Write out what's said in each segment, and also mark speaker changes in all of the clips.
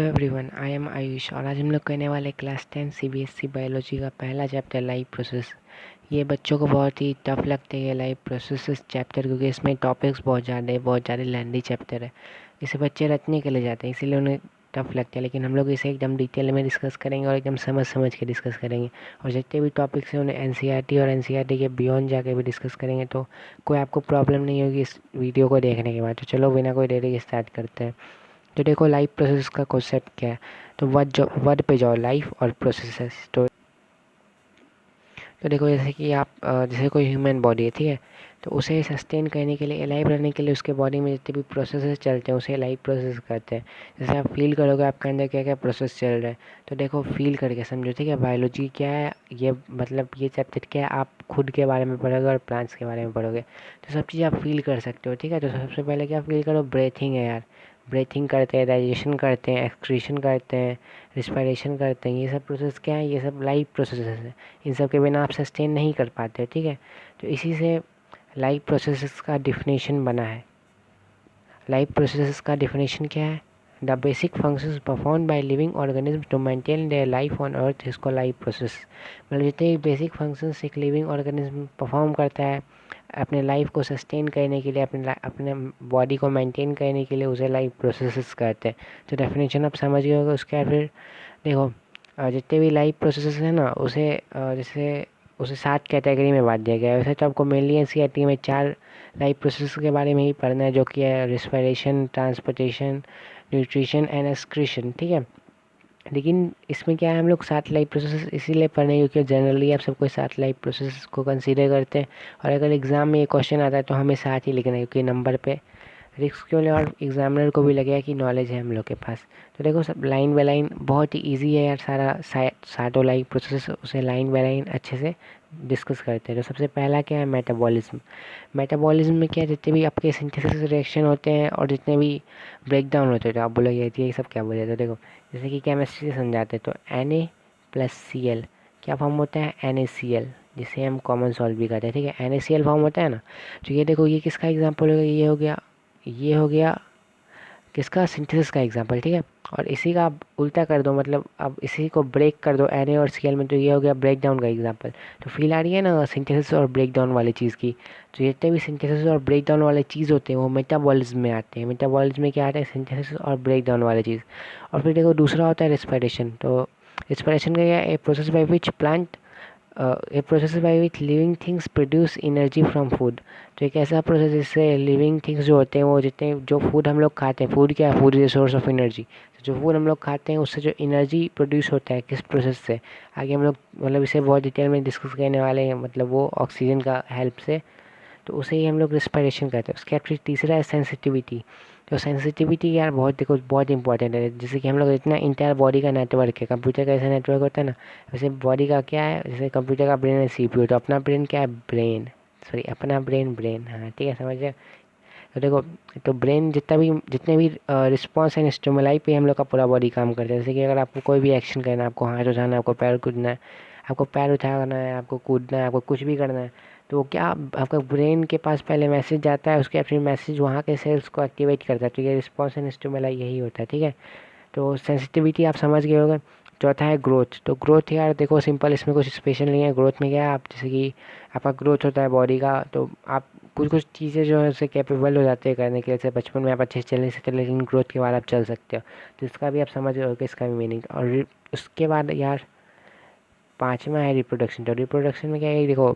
Speaker 1: Hello everyone, I am Ayush और आज हम लोग करने वाले क्लास 10 सीबीएसई बायोलॉजी का पहला चैप्टर लाइफ प्रोसेस। ये बच्चों को बहुत ही टफ लगते हैं लाइफ प्रोसेस चैप्टर, क्योंकि इसमें टॉपिक्स बहुत ज़्यादा लेंथी चैप्टर है। इसे बच्चे रटने के लिए जाते हैं, इसीलिए उन्हें टफ लगता है। लेकिन हम लोग इसे एकदम डिटेल में डिस्कस करेंगे और एकदम समझ के डिस्कस करेंगे। और जितने भी टॉपिक्स हैं उन्हें एनसीईआरटी और एनसीईआरटी के बियॉन्ड जाके भी डिस्कस करेंगे, तो कोई आपको प्रॉब्लम नहीं होगी इस वीडियो को देखने के बाद। तो चलो बिना कोई देरी के स्टार्ट करते हैं। तो देखो लाइफ प्रोसेस का कॉन्सेप्ट क्या है। तो वर्ड पे जाओ, लाइफ और प्रोसेसेस। तो देखो जैसे कि आप जैसे कोई ह्यूमन बॉडी है, ठीक है, तो उसे सस्टेन करने के लिए, अलाइव रहने के लिए उसके बॉडी में जितने भी प्रोसेसेस चलते हैं उसे लाइफ प्रोसेस कहते हैं। जैसे आप फील करोगे आपके अंदर क्या क्या प्रोसेस चल रहा है, तो देखो फील करके समझो, ठीक है। बायोलॉजी क्या है, ये मतलब ये चैप्टर क्या है, आप खुद के बारे में पढ़ोगे और प्लांट्स के बारे में पढ़ोगे, तो सब चीज़ आप फील कर सकते हो, ठीक है। तो सबसे पहले क्या फील करो, ब्रेथिंग है यार। ब्रेथिंग करते हैं, डाइजेशन करते हैं, एक्सक्रीशन करते हैं, रिस्पायरेशन करते हैं। ये सब प्रोसेस क्या है, ये सब लाइफ प्रोसेस है। इन सब के बिना आप सस्टेन नहीं कर पाते, ठीक है। तो इसी से लाइफ प्रोसेसेस का डिफिनेशन बना है। लाइफ प्रोसेसेस का डिफिनेशन क्या है, the basic functions perform by living organism to maintain their life on earth इसको लाइफ प्रोसेस। मतलब जितने भी बेसिक फंक्शंस एक लिविंग ऑर्गेनिज्म परफॉर्म करता है अपने लाइफ को सस्टेन करने के लिए, अपने बॉडी को मेंटेन करने के लिए, उसे लाइफ प्रोसेसेस कहते हैं। तो डेफिनेशन आप समझ गए होगा। उसके बाद फिर देखो जितने भी लाइफ प्रोसेसेस हैं ना, जैसे उसे 7 कैटेगरी में बांट दिया गया है। वैसे तो आपको मेनली एनसीईआरटी में 4 लाइफ प्रोसेस के बारे में ही पढ़ना है, जो कि है respiration, transportation, nutrition and excretion, ठीक है। लेकिन इसमें क्या है, हम लोग 7 लाइफ प्रोसेस इसीलिए पढ़ रहे हैं क्योंकि जनरली आप सबको 7 लाइफ प्रोसेस को कंसीडर करते हैं। और अगर एग्ज़ाम में ये क्वेश्चन आता है तो हमें 7 ही लिखना है, क्योंकि नंबर पे रिस्क क्यों ले, और एग्जामिनर को भी लगेगा कि नॉलेज है हम लोग के पास। तो देखो सब लाइन बाय लाइन बहुत ही इजी है यार, सातों लाइफ प्रोसेस उसे लाइन बाय लाइन अच्छे से डिस्कस करते हैं। तो सबसे पहला क्या है, मेटाबॉलिज्म। मेटाबॉलिज्म में क्या है, जितने भी आपके सिंथेसिस रिएक्शन होते हैं और जितने भी ब्रेक डाउन होते हैं, तो आप बोलोगे ये सब क्या बोले। तो देखो जैसे कि केमिस्ट्री से समझाते हैं, तो Na+Cl क्या फॉर्म होता है, NaCl, जिसे हम कॉमन सॉल्ट भी कहते हैं, ठीक है। NaCl फॉर्म होता है ना। तो ये देखो ये किसका एग्जाम्पल होगा, ये हो गया किसका, सिंथेसिस का एग्जांपल, ठीक है। और इसी का आप उल्टा कर दो, मतलब अब इसी को ब्रेक कर दो Na और Cl में, तो ये हो गया ब्रेक डाउन का एग्जांपल। तो फील आ रही है ना सिंथेसिस और ब्रेक डाउन वाली चीज़ की। तो जितने भी सिंथेसिस और ब्रेक डाउन वाले चीज़ होते हैं वो मेटाबॉलिज्म में आते हैं। मेटाबॉलिज्म में क्या आता है, सिंथेसिस और ब्रेक डाउन वाली चीज़। और फिर देखो दूसरा होता है रिस्पायरेशन। तो रिस्पायरेशन का क्या है, a process by which plant a process by which living things produce energy from food. तो एक ऐसा प्रोसेस जिससे लिविंग थिंग्स जो होते हैं, वो जितने जो फूड हम लोग खाते हैं, फूड क्या है, food is a source of energy. तो जो फूड हम लोग खाते हैं उससे जो एनर्जी प्रोड्यूस होता है, किस प्रोसेस से, आगे हम लोग मतलब इसे बहुत डिटेल में डिस्कस करने वाले हैं, मतलब वो ऑक्सीजन का हेल्प से। तो उसे ही हम लोग रिस्पायरेशन कहते हैं। उसके बाद फिर तीसरा है सेंसिटिविटी। तो सेंसिटिविटी यार बहुत देखो बहुत इंपॉर्टेंट है। जैसे कि हम लोग इतना इंटायर बॉडी का नेटवर्क है, कंप्यूटर का ऐसा नेटवर्क होता है ना, वैसे बॉडी का क्या है, जैसे कंप्यूटर का ब्रेन है सीपीयू, तो अपना ब्रेन क्या है, अपना ब्रेन, हाँ ठीक है, समझ गए। तो देखो, तो ब्रेन जितने भी रिस्पॉन्स एंड स्टिमुलाई पे हम लोग का पूरा बॉडी काम करता है। जैसे कि अगर आपको कोई भी एक्शन करना है, आपको हाथ उठाना है, आपको पैर कूदना है, आपको पैर उठाना है, आपको कूदना है, आपको कुछ भी करना है, तो क्या आपका ब्रेन के पास पहले मैसेज जाता है, उसके बाद फिर मैसेज वहाँ के सेल्स को एक्टिवेट करता है। तो ये रिस्पॉन्स एंड स्टिमुलाई यही होता है, ठीक है। तो सेंसिटिविटी आप समझ गए होंगे। चौथा है ग्रोथ। तो ग्रोथ यार देखो सिंपल, इसमें कुछ स्पेशल नहीं है। ग्रोथ में क्या है, आप जैसे कि आपका ग्रोथ होता है बॉडी का, तो आप कुछ चीज़ें जो है उससे कैपेबल हो जाते हैं करने के लिए। जैसे बचपन में आप अच्छे से चल नहीं सकते, लेकिन ग्रोथ के बाद आप चल सकते हो। तो इसका भी आप समझ रहे हो कि इसका भी मीनिंग। और उसके बाद यार 5वां है रिप्रोडक्शन। तो रिप्रोडक्शन में क्या है, देखो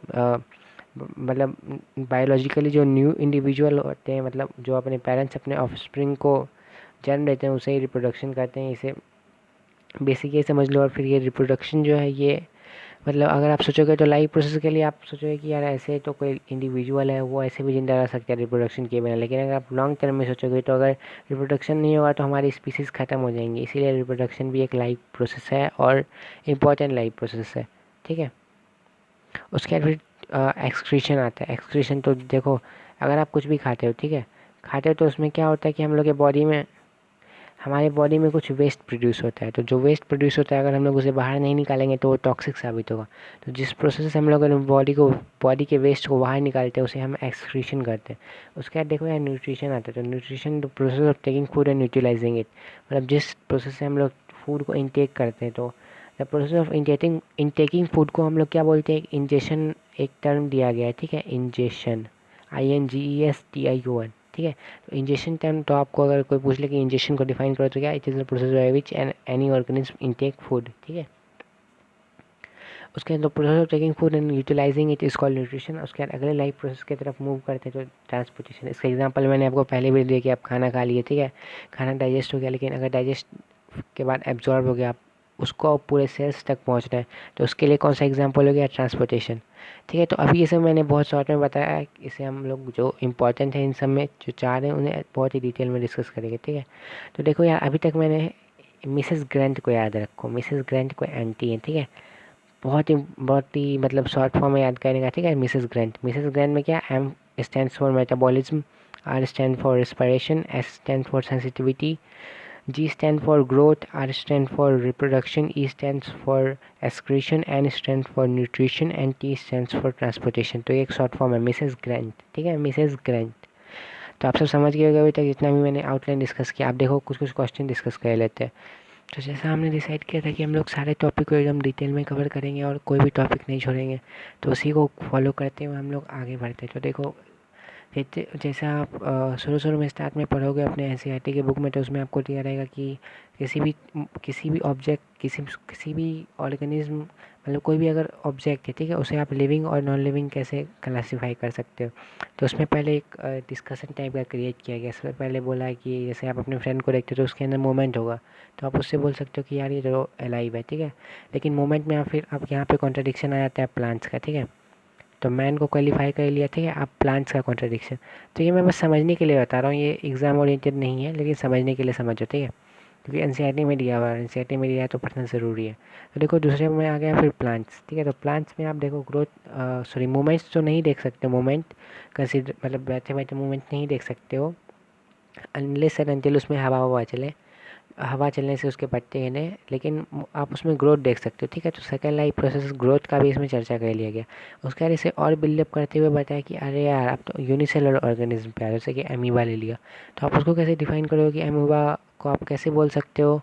Speaker 1: मतलब बायोलॉजिकली जो न्यू इंडिविजुअल होते हैं, मतलब जो अपने पेरेंट्स अपने ऑफस्प्रिंग को जन्म देते हैं, उसे ही रिप्रोडक्शन कहते हैं। इसे बेसिक ये समझ लो। और फिर ये रिप्रोडक्शन जो है, ये मतलब अगर आप सोचोगे तो लाइफ प्रोसेस के लिए आप सोचोगे कि यार ऐसे तो कोई इंडिविजुअल है वो ऐसे भी जिंदा रह सकता है रिप्रोडक्शन के बिना। लेकिन अगर आप लॉन्ग टर्म में सोचोगे तो अगर रिप्रोडक्शन नहीं होगा तो हमारी स्पीसीज़ ख़त्म हो जाएंगी। इसीलिए रिप्रोडक्शन भी एक लाइफ प्रोसेस है और इम्पॉर्टेंट लाइफ प्रोसेस है, ठीक है। उसके बाद फिर एक्सक्रीशन आता है। एक्सक्रीशन तो देखो, अगर आप कुछ भी खाते हो, ठीक है, खाते हो तो उसमें क्या होता है कि हम लोग के बॉडी में हमारे बॉडी में कुछ वेस्ट प्रोड्यूस होता है, तो जो वेस्ट प्रोड्यूस होता है अगर हम लोग उसे बाहर नहीं निकालेंगे तो वो टॉक्सिक साबित होगा। तो जिस प्रोसेस से हम लोग बॉडी के वेस्ट को बाहर निकालते हैं उसे हम एक्सक्रीशन करते हैं। उसके बाद देखो यार न्यूट्रिशन आता है। तो nutrition the process of taking food and utilising it, मतलब जिस प्रोसेस से हम लोग फूड को इनटेक करते हैं। तो द प्रोसेस ऑफ इनटेकिंग फूड को हम लोग क्या बोलते हैं, इंजेशन एक टर्म दिया गया है, ठीक है, इंजेशन, INGESTION, ठीक है। तो इंजेक्शन टर्म, तो आपको अगर कोई पूछ ले कि इंजेक्शन को डिफाइन करो तो क्या, it is the process by which any organism intake food, ठीक है। उसके बाद process of taking food and utilising it is called nutrition. उसके बाद अगले लाइफ प्रोसेस की तरफ मूव करते हैं तो ट्रांसपोर्टेशन। इसका एग्जांपल मैंने आपको पहले भी दिया कि आप खाना खा लिए, ठीक है, खाना डाइजेस्ट हो गया, लेकिन अगर डाइजेस्ट के बाद एब्जॉर्ब हो गया, आप उसको पूरे सेल्स तक पहुंचना है, तो उसके लिए कौन सा एग्जांपल हो गया, ट्रांसपोर्टेशन, ठीक है। तो अभी ये सब मैंने बहुत शॉर्ट में बताया, इसे हम लोग जो इंपॉर्टेंट है इन सब में जो चार हैं उन्हें बहुत ही डिटेल में डिस्कस करेंगे, ठीक है। तो देखो यार अभी तक मैंने मिसेस ग्रैंट को याद रखो, मिसेस ग्रैंट को एंटी है, ठीक है, बहुत ही मतलब शॉर्ट फॉर्म में याद करने का, ठीक है। मिसेस ग्रैंट में क्या, M stands for metabolism, R stand for respiration, S stand for sensitivity, G stand for growth, R stand for reproduction, E stands for excretion, N stands for nutrition and T stands for transportation। तो ये एक short form है Mrs Grand, ठीक है, Mrs Grand. तो आप सब समझ गए होंगे अभी तक जितना भी मैंने आउटलाइन डिस्कस किया। आप देखो कुछ कुछ क्वेश्चन डिस्कस कर लेते हैं। तो जैसा हमने डिसाइड किया था कि हम लोग सारे टॉपिक को एकदम डिटेल में कवर करेंगे और कोई भी टॉपिक नहीं छोड़ेंगे, तो उसी को फॉलो करते हुए हम लोग आगे बढ़ते हैं। तो देखो जैसा आप शुरू में स्टार्ट में पढ़ोगे अपने NCERT के बुक में, तो उसमें आपको दिया रहेगा कि किसी भी ऑब्जेक्ट, किसी भी ऑर्गेनिज्म, मतलब कोई भी अगर ऑब्जेक्ट है, ठीक है, उसे आप लिविंग और नॉन लिविंग कैसे क्लासीफाई कर सकते हो। तो उसमें पहले एक डिस्कशन टाइप का क्रिएट किया गया। इसमें पहले बोला है कि जैसे आप अपने फ्रेंड को देखते हो तो उसके अंदर मूवमेंट होगा, तो आप उससे बोल सकते हो कि यार ये तो अलाइव है, ठीक है। लेकिन मूवमेंट में आप यहाँ पे कॉन्ट्रडिक्शन आ जाता है प्लांट्स का, ठीक है। तो मैन को क्वालिफाई कर लिया, ठीक है, आप प्लांट्स का कॉन्ट्रडिक्शन। तो ये मैं बस समझने के लिए बता रहा हूँ, ये एग्ज़ाम ओरिएंटेड नहीं है, लेकिन समझने के लिए समझो, ठीक है, क्योंकि NCERT में दिया हुआ है, NCERT में दिया है तो पढ़ना ज़रूरी है। तो देखो दूसरे में आ गया फिर प्लांट्स, ठीक है। तो प्लांट्स में आप देखो मूवमेंट्स तो नहीं देख सकते, मूवमेंट कंसिडर मतलब बैठे बैठे मूवमेंट नहीं देख सकते हो अनलेस एंड अनटिल उसमें हवा चले, हवा चलने से उसके पत्ते हिले, लेकिन आप उसमें ग्रोथ देख सकते हो, ठीक है। तो सेकेंड लाइफ प्रोसेस ग्रोथ का भी इसमें चर्चा कर लिया गया। उसके बाद इसे और बिल्डअप करते हुए बताया कि अरे यार अब तो यूनिसेलुलर ऑर्गेनिज्म पे आ, जैसे कि एमीबा ले लिया, तो आप उसको कैसे डिफाइन करोगे कि एमीबा को आप कैसे बोल सकते हो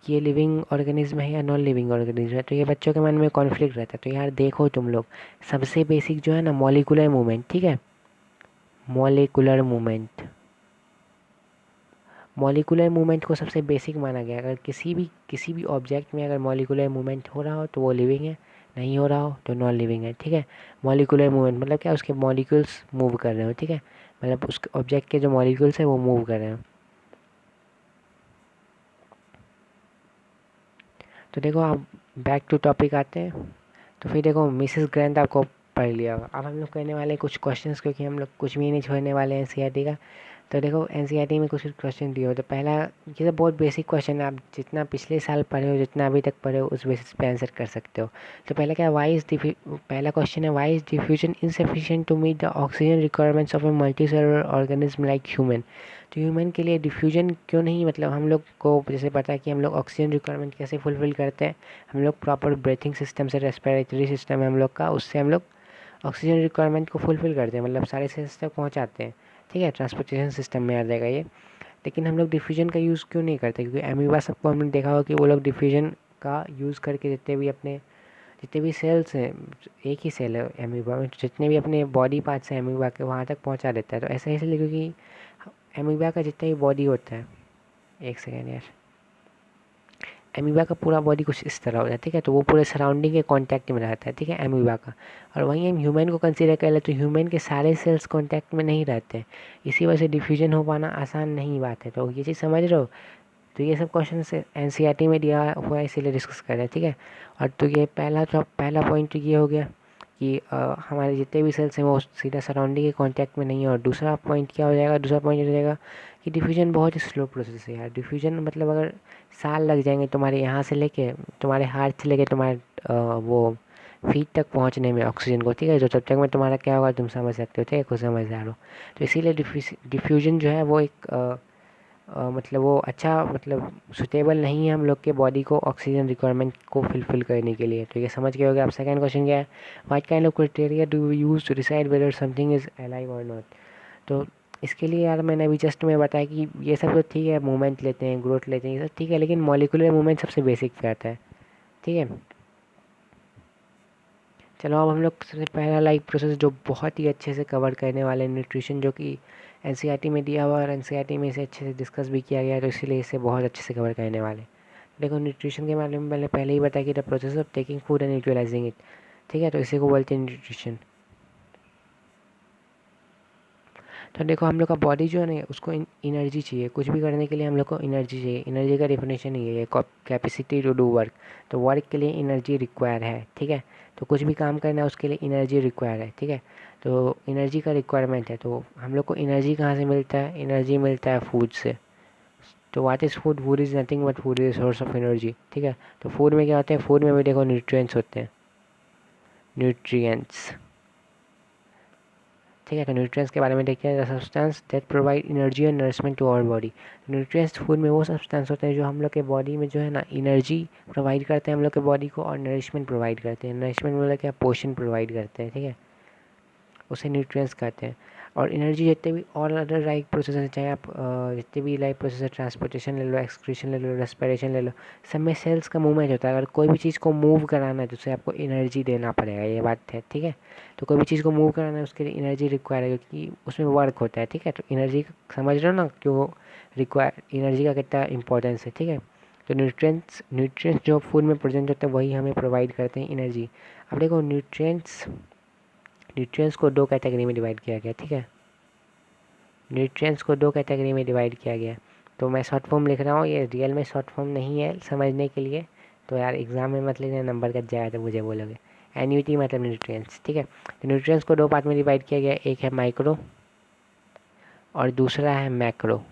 Speaker 1: कि ये लिविंग ऑर्गेनिज्म है या नॉन लिविंग ऑर्गेनिज्म है। तो ये बच्चों के मन में कॉन्फ्लिक्ट रहता है। तो यार देखो तुम लोग, सबसे बेसिक जो है ना मॉलिकुलर मूवमेंट, ठीक है, मॉलिकुलर मूवमेंट, मॉलिकुलर मूवमेंट को सबसे बेसिक माना गया। अगर किसी भी ऑब्जेक्ट में अगर मॉलिकुलर मूवमेंट हो रहा हो तो वो लिविंग है, नहीं हो रहा हो तो नॉन लिविंग है, ठीक है। मॉलिकुलर मूवमेंट मतलब क्या, उसके मॉलिक्यूल्स मूव कर रहे हो, ठीक है, मतलब उस ऑब्जेक्ट के जो मॉलिक्यूल्स है वो मूव कर रहे हो। तो देखो आप बैक टू टॉपिक आते हैं। तो फिर देखो मिसेस ग्रैंट आपको पढ़ लिया होगा। अब हम लोग करने वाले कुछ क्वेश्चंस, क्योंकि हम लोग कुछ भी नहीं छोड़ने वाले हैं NCERT का। तो देखो NCERT में कुछ क्वेश्चन दिए हो। तो पहला, ये तो बहुत बेसिक क्वेश्चन है, आप जितना पिछले साल पढ़े हो, जितना अभी तक पढ़े हो, उस बेसिस पे आंसर कर सकते हो। तो पहला क्वेश्चन है, why is diffusion insufficient to meet the oxygen requirements of a multicellular organism like human. तो ह्यूमन के लिए डिफ्यूजन क्यों नहीं, मतलब हम लोग को जैसे पता है कि हम लोग ऑक्सीजन रिक्वायरमेंट कैसे फुलफिल करते हैं, हम लोग प्रॉपर ब्रीथिंग सिस्टम से, रेस्पिरेटरी सिस्टम है हम लोग का, उससे हम लोग ऑक्सीजन रिक्वायरमेंट को फुलफिल करते हैं, मतलब सारे सेल्स तक पहुंचाते हैं, ठीक है, ट्रांसपोर्टेशन सिस्टम में आ जाएगा ये। लेकिन हम लोग डिफ्यूजन का यूज़ क्यों नहीं करते, क्योंकि एमीबा सबको हमने देखा होगा कि वो लोग डिफ्यूजन का यूज़ करके जितने भी सेल्स हैं, एक ही सेल है एमीबा में, जितने भी अपने बॉडी पार्ट्स हैं एमीबा के वहाँ तक पहुँचा देता है। तो ऐसा इसलिए क्योंकि एमीबा का जितना भी बॉडी होता है, एक सेकेंड यार, एमीबा का पूरा बॉडी कुछ इस तरह होता है, ठीक है, तो वो पूरे सराउंडिंग के कांटेक्ट में रहता है, ठीक है, एमीबा का। और वहीं हम ह्यूमन को कंसीडर कर ले तो ह्यूमन के सारे सेल्स कांटेक्ट में नहीं रहते हैं, इसी वजह से डिफ्यूजन हो पाना आसान नहीं बात है। तो ये चीज़ समझ रहे हो। तो ये सब क्वेश्चन से NCERT में दिया हुआ है, इसीलिए डिस्कस कर रहे हैं, ठीक है। और तो ये पहला पॉइंट तो ये हो गया कि हमारे जितने भी सेल्स हैं वो सीधा सराउंडिंग के कांटेक्ट में नहीं है। और दूसरा पॉइंट क्या हो जाएगा, दूसरा पॉइंट हो जाएगा कि डिफ्यूजन बहुत ही स्लो प्रोसेस है यार। डिफ्यूजन मतलब अगर साल लग जाएंगे तुम्हारे यहाँ से लेके, तुम्हारे हार्ट से लेके तुम्हारे वो फीट तक पहुँचने में ऑक्सीजन को, ठीक है, जो तब तक में तुम्हारा क्या होगा तुम समझ सकते हो, ठीक है, खुद समझदार हो। तो इसीलिए डिफ्यूजन जो है वो एक मतलब वो अच्छा मतलब सुटेबल नहीं है हम लोग के बॉडी को ऑक्सीजन रिक्वायरमेंट को फुलफिल करने के लिए। तो ये समझ गए होगे आप। सेकंड क्वेश्चन क्या है, what kind of criteria do you use to decide whether something is alive और नॉट। तो इसके लिए यार मैंने अभी जस्ट में बताया कि ये सब तो ठीक है, मूवमेंट लेते हैं, ग्रोथ लेते हैं, ये सब ठीक है, लेकिन मॉलिकुलर मूवमेंट सबसे बेसिक पे आता है। ठीक है, चलो अब हम लोग सबसे पहला लाइफ प्रोसेस जो बहुत ही अच्छे से कवर करने वाले न्यूट्रिशन, जो कि एनसीईआरटी में दिया हुआ और एनसीईआरटी में इसे अच्छे से डिस्कस भी किया गया है, तो इसीलिए इसे बहुत अच्छे से कवर करने वाले। देखो न्यूट्रिशन के बारे में मैंने पहले ही बताया कि the process of taking food and utilising it. ठीक है, तो इसी को बोलते हैं न्यूट्रिशन। तो देखो हम लोग का बॉडी जो है ना उसको एनर्जी चाहिए, कुछ भी करने के लिए हम लोग को एनर्जी चाहिए। एनर्जी का डेफिनेशन ही है ये, कैपेसिटी टू डू वर्क। तो वर्क के लिए एनर्जी रिक्वायर है। ठीक है, तो कुछ भी काम करना है उसके लिए एनर्जी रिक्वायर है। ठीक है, तो एनर्जी का रिक्वायरमेंट है। तो हम लोग को एनर्जी कहाँ से मिलता है, एनर्जी मिलता है फूड से। तो what is food, food is nothing but food is source of energy. ठीक है, तो फूड में क्या होते हैं, फूड में भी देखो न्यूट्रिएंट्स होते हैं, न्यूट्रिएंट्स। ठीक है, तो न्यूट्रिएंट्स के बारे में देखते हैं, the substance that provide energy and nourishment to our body. Nutrients food में वो सब्सटेंस होते हैं जो हम लोग के बॉडी में जो है ना एनर्जी प्रोवाइड करते हैं हम लोग के बॉडी को, और नरिशमेंट प्रोवाइड करते हैं। नरिशमेंट मतलब क्या, पोषण प्रोवाइड करते हैं। ठीक है, उसे न्यूट्रिएंट्स कहते हैं। और एनर्जी जितने भी और अदर लाइफ प्रोसेस हैं, चाहे आप जितने भी लाइफ प्रोसेस है, ट्रांसपोर्टेशन ले लो, एक्सक्रीशन ले लो, रेस्पिरेशन ले लो, सब में सेल्स का मूवमेंट होता है। अगर कोई भी चीज़ को मूव कराना है तो उसे आपको एनर्जी देना पड़ेगा, ये बात है। ठीक है, तो कोई भी चीज़ को मूव कराना है उसके लिए एनर्जी रिक्वायर है, क्योंकि उसमें वर्क होता है। ठीक है, तो एनर्जी समझ रहे हो ना, क्यों रिक्वायर, एनर्जी का कितना इंपॉर्टेंस है। ठीक है, तो न्यूट्रिएंट्स जो फूड में प्रेजेंट होते हैं वही हमें प्रोवाइड करते हैं एनर्जी। अब देखो न्यूट्रिएंट्स को दो कैटेगरी में डिवाइड किया गया। ठीक है, न्यूट्रिएंट्स को दो कैटेगरी में डिवाइड किया गया। तो मैं शॉर्ट फॉर्म लिख रहा हूँ, ये रियल में शॉर्ट फॉर्म नहीं है समझने के लिए। तो यार एग्जाम में मत लेना, नंबर कट जाएगा तो मुझे बोलोगे। एनयूटी मतलब न्यूट्रिएंट्स। ठीक है, तो न्यूट्रिएंट्स को दो पार्ट में डिवाइड किया गया, एक है माइक्रो और दूसरा है मैक्रो।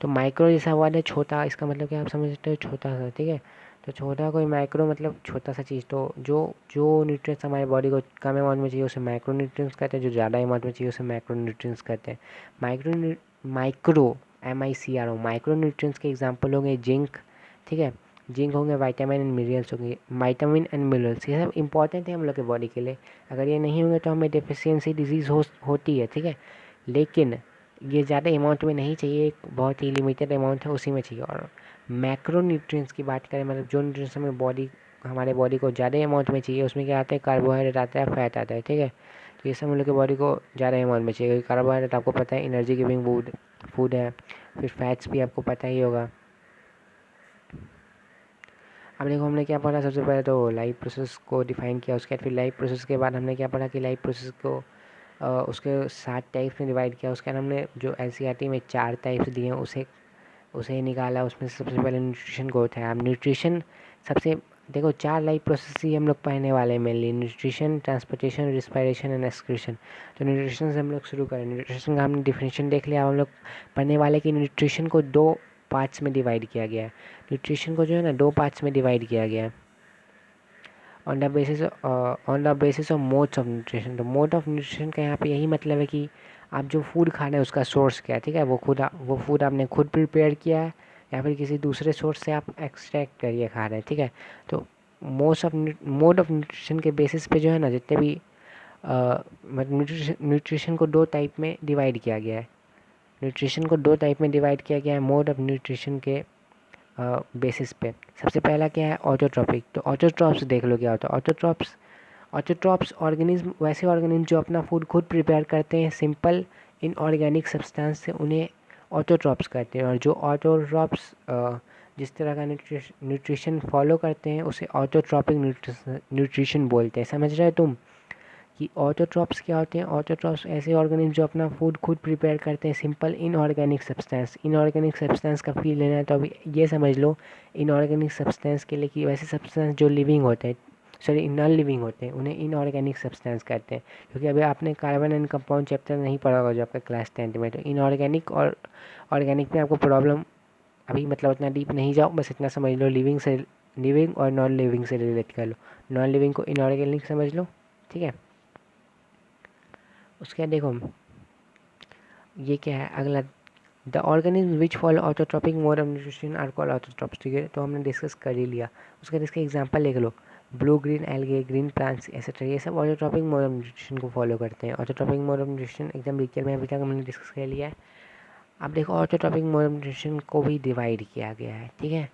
Speaker 1: तो माइक्रो जैसा वर्ड है छोटा, इसका मतलब क्या आप समझते हो, छोटा सा। ठीक है, तो छोटा कोई माइक्रो मतलब छोटा सा चीज़। तो जो जो न्यूट्रिएंट्स हमारी बॉडी को कम अमाउंट में चाहिए उसे माइक्रो न्यूट्रिएंट्स कहते हैं, जो ज़्यादा अमाउंट में चाहिए उसे मैक्रो न्यूट्रिएंट्स कहते हैं। माइक्रो MICRO माइक्रो न्यूट्रिएंट्स के एग्जांपल होंगे जिंक। ठीक है, जिंक होंगे, विटामिन एंड मिनरल्स होंगे। विटामिन एंड मिनरल्स ये सब इंपॉर्टेंट है हम लोग के बॉडी के लिए। अगर ये नहीं होंगे तो हमें डेफिशिएंसी डिजीज़ होती है। ठीक है, लेकिन ये ज़्यादा अमाउंट में नहीं चाहिए, एक बहुत ही लिमिटेड अमाउंट है उसी में चाहिए। और मैक्रो न्यूट्रिएंट्स की बात करें, मतलब जो न्यूट्रिएंट्स हमारे बॉडी को ज़्यादा अमाउंट में चाहिए, उसमें क्या आता है, कार्बोहाइड्रेट आता है, फैट आता है। ठीक है, तो ये सब हम लोग के बॉडी को ज़्यादा अमाउंट में चाहिए। कार्बोहाइड्रेट आपको पता है एनर्जी गिविंग फूड है, फिर फैट्स भी आपको पता ही होगा। अब देखो हमने क्या पढ़ा, सबसे पहले तो लाइफ प्रोसेस को डिफाइन किया, उसके बाद फिर लाइफ प्रोसेस के बाद हमने क्या पढ़ा कि लाइफ प्रोसेस को उसके 7 टाइप्स में डिवाइड किया। उसके बाद हमने जो एनसीईआरटी में 4 टाइप्स दिए हैं उसे निकाला। उसमें से सबसे पहले न्यूट्रिशन को उठाया। अब न्यूट्रिशन सबसे, देखो 4 लाइफ प्रोसेस ही हम लोग पढ़ने वाले हैं mainly, nutrition, transportation, respiration and excretion. तो न्यूट्रिशन से हम लोग शुरू करें। न्यूट्रिशन का हमने डिफिनेशन देख लिया। अब हम लोग पढ़ने वाले कि न्यूट्रिशन को 2 पार्ट्स में डिवाइड किया गया है। न्यूट्रिशन को जो है ना 2 पार्ट्स में डिवाइड किया गया है on the basis of modes of nutrition. तो मोड ऑफ न्यूट्रिशन का यहाँ पे यही मतलब है कि आप जो फूड खा रहे हैं उसका सोर्स क्या है। ठीक है, वो फूड आपने खुद प्रिपेयर किया है या फिर किसी दूसरे सोर्स से आप एक्सट्रैक्ट करिए खा रहे हैं। ठीक है, तो मोड ऑफ न्यूट्रिशन के बेसिस पे जो है ना जितने भी न्यूट्रिशन को 2 टाइप में डिवाइड किया गया है। न्यूट्रिशन को 2 टाइप में डिवाइड किया गया है मोड ऑफ न्यूट्रिशन के बेसिस पे। सबसे पहला क्या है, ऑटोट्रॉपिक। तो ऑटोट्रॉप्स देख लो क्या होता है। ऑटोट्रॉप्स ऑर्गेनिज्म, वैसे ऑर्गेनिज्म जो अपना फूड खुद प्रिपेयर करते हैं सिंपल इनऑर्गेनिक सब्सटेंस से, उन्हें ऑटोट्रॉप्स कहते हैं। और जो ऑटोट्रॉप्स जिस तरह का न्यूट्रिशन फॉलो करते हैं उसे ऑटोट्रॉपिक न्यूट्रिशन बोलते हैं। समझ रहे हो तुम कि ऑटोट्रॉप्स क्या होते हैं। ऑटोट्रॉप्स ऐसे ऑर्गेनिज्म जो अपना फूड खुद प्रिपेयर करते हैं सिंपल इनऑर्गेनिक सब्सटेंस का फील लेना है तो अभी ये समझ लो इनऑर्गेनिक सब्सटेंस के लिए कि वैसे सब्सटेंस जो लिविंग होते हैं, सॉरी नॉन लिविंग होते हैं, उन्हें इनऑर्गेनिक सब्सटेंस कहते हैं। क्योंकि अभी आपने कार्बन एंड कंपाउंड चैप्टर नहीं पढ़ा होगा जो आपका क्लास 10th में। तो इनऑर्गेनिक और ऑर्गेनिक में आपको प्रॉब्लम अभी मतलब उतना डीप नहीं जाओ, बस इतना समझ लो लिविंग और नॉन लिविंग से रिलेट कर लो। नॉन लिविंग को इनऑर्गेनिक समझ लो। ठीक है, उसके बाद देखो ये क्या है अगला, the organism which follow autotrophic mode of nutrition are called autotrophs. ठीक है, तो हमने डिस्कस कर ही लिया। उसके बाद इसका एग्जांपल लिख लो, blue green algae, green plants etcetera, ये सब ऑटोट्रॉपिक मोड ऑफ न्यूट्रिशन को फॉलो करते हैं। ऑटोट्रॉपिक मोड ऑफ न्यूट्रिशन एकदम डिटेल में अभी तक हमने डिस्कस कर लिया है। अब देखो ऑटोट्रॉपिक मोड ऑफ न्यूट्रिशन को भी डिवाइड किया गया है। ठीक है,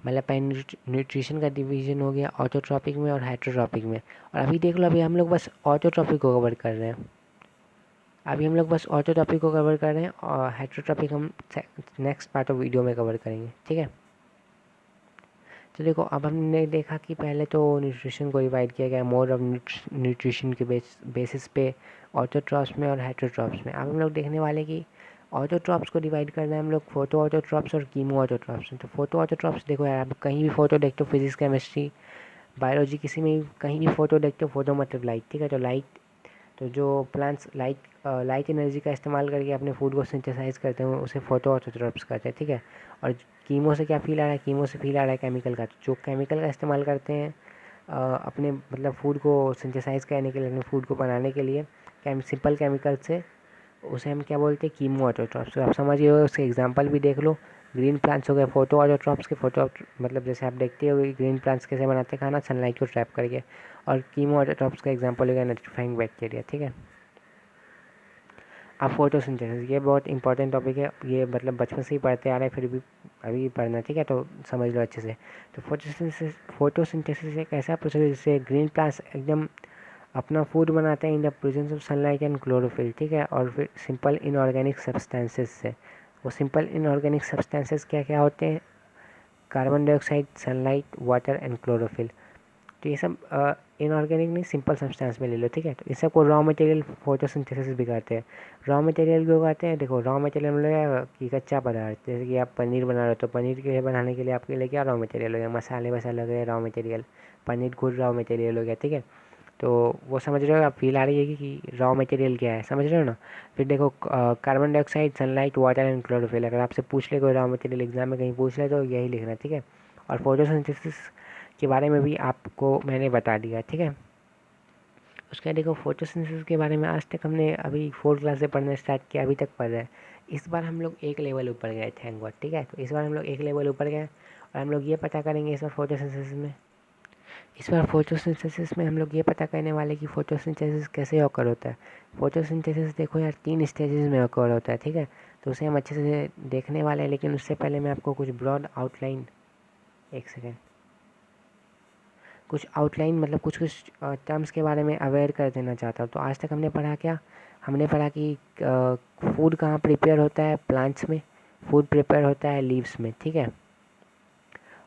Speaker 1: मतलब पहले न्यूट्रिशन का डिवीजन हो गया ऑटोट्रॉपिक में और हेटेरोट्रॉपिक में। और अभी देख लो, अभी हम लोग बस ऑटोट्रॉपिक को कवर कर रहे हैं। अभी हम लोग बस ऑटोट्रॉपिक को कवर कर रहे हैं और हेटेरोट्रॉपिक हम नेक्स्ट पार्ट ऑफ वीडियो में कवर करेंगे। ठीक है, तो देखो अब हमने देखा कि पहले तो न्यूट्रिशन को डिवाइड किया गया मोड ऑफ न्यूट्रिशन के बेसिस पे ऑटोट्रॉप्स में और हेटेरोट्रॉप्स में। अब हम लोग देखने वाले कि ऑटोट्रॉप्स को डिवाइड करना है हम लोग फोटो ऑटोट्रॉप्स और कीमो ऑटोट्रॉप्स में। तो फोटो ऑटोट्रॉप्स देखो यार, आप कहीं भी फोटो देखते हो, फिजिक्स केमिस्ट्री बायोलॉजी किसी में कहीं भी फोटो देखते हो, फोटो मतलब लाइट। ठीक है, तो लाइट, तो जो प्लांट्स लाइट एनर्जी का इस्तेमाल करके अपने फूड को सिंथेसाइज करते हैं उसे फोटो ऑटोट्रॉप्स कहते हैं। ठीक है, और कीमो से क्या फील आ रहा है, कीमो से फील आ रहा है केमिकल का। जो केमिकल का इस्तेमाल करते हैं अपने मतलब फूड को सिंथेसाइज करने के लिए, अपने फूड को बनाने के लिए सिंपल केमिकल से, उसे हम क्या बोलते हैं, कीमो ऑटोट्रॉप्स। तो आप समझिए, उसके एग्जांपल भी देख लो। ग्रीन प्लांट्स हो गए फोटो ऑटोट्रॉप्स के। फोटो मतलब जैसे आप देखते हो ग्रीन प्लांट्स कैसे बनाते हैं खाना, सनलाइट को ट्रैप करके। और कीमो ऑटोट्रॉप्स का एग्जांपल हो गया नाइट्रोफाइंग बैक्टीरिया। ठीक है, अब फोटोसिंथेसिस, ये बहुत इंपॉर्टेंट टॉपिक है। ये मतलब बचपन से ही पढ़ते आ रहे हैं, फिर भी अभी पढ़ना। ठीक है, तो समझ लो अच्छे से। तो फोटोसिंथेसिस एक ऐसा प्रोसेस जिससे ग्रीन प्लांट्स एकदम अपना फूड बनाते हैं in the presence of sunlight and chlorophyll. ठीक है, और फिर सिंपल इनऑर्गेनिक सब्सटेंसेस से। वो सिंपल इनऑर्गेनिक सब्सटेंसेस क्या क्या होते हैं, carbon dioxide, sunlight, water and chlorophyll. तो ये सब इनऑर्गेनिक नहीं, सिंपल सब्सटेंस में ले लो। ठीक है, तो इस सब को रॉ मटेरियल फोटोसिंथेसिस भी कहते हैं। रॉ मटेरियल क्यों कहते हैं, देखो रॉ मटेरियल मतलब कि कच्चा पदार्थ। जैसे कि आप पनीर बना रहे हो, तो पनीर के बनाने के लिए आपके लिए क्या रॉ मटेरियल हो गया, मसाले वसाले हो गए रॉ मटेरियल, पनीर खुद रॉ मटेरियल हो गया। ठीक है, तो वो समझ रहे हो, आप फील आ रही है कि रॉ मटेरियल क्या है, समझ रहे हो ना। फिर देखो carbon dioxide, sunlight, water and chlorophyll. अगर आपसे पूछ ले कोई रॉ मटेरियल एग्जाम में कहीं पूछ ले तो यही लिखना। ठीक है, और फोटोसिंथेसिस के बारे में भी आपको मैंने बता दिया। ठीक है, उसके देखो फोटोसिंथेसिस के बारे में आज तक हमने अभी 4th क्लास से पढ़ना स्टार्ट किया, अभी तक पढ़ रहे हैं। इस बार हम लोग एक लेवल ऊपर गए, थैंक गॉड। ठीक है, तो इस बार हम लोग एक लेवल ऊपर गए और हम लोग ये पता करेंगे इस बार फोटोसिंथेसिस में हम लोग ये पता करने वाले कि फोटोसिंथेसिस कैसे ऑकर होता है। फोटोसिंथेसिस देखो यार 3 स्टेजेस में ऑकर होता है। ठीक है, तो उसे हम अच्छे से देखने वाले हैं, लेकिन उससे पहले मैं आपको कुछ ब्रॉड आउटलाइन, एक सेकेंड, कुछ आउटलाइन मतलब कुछ टर्म्स के बारे में अवेयर कर देना चाहता हूँ। तो आज तक हमने पढ़ा क्या, हमने पढ़ा कि फूड कहाँ प्रिपेयर होता है, प्लांट्स में। फूड प्रिपेयर होता है लीव्स में। ठीक है,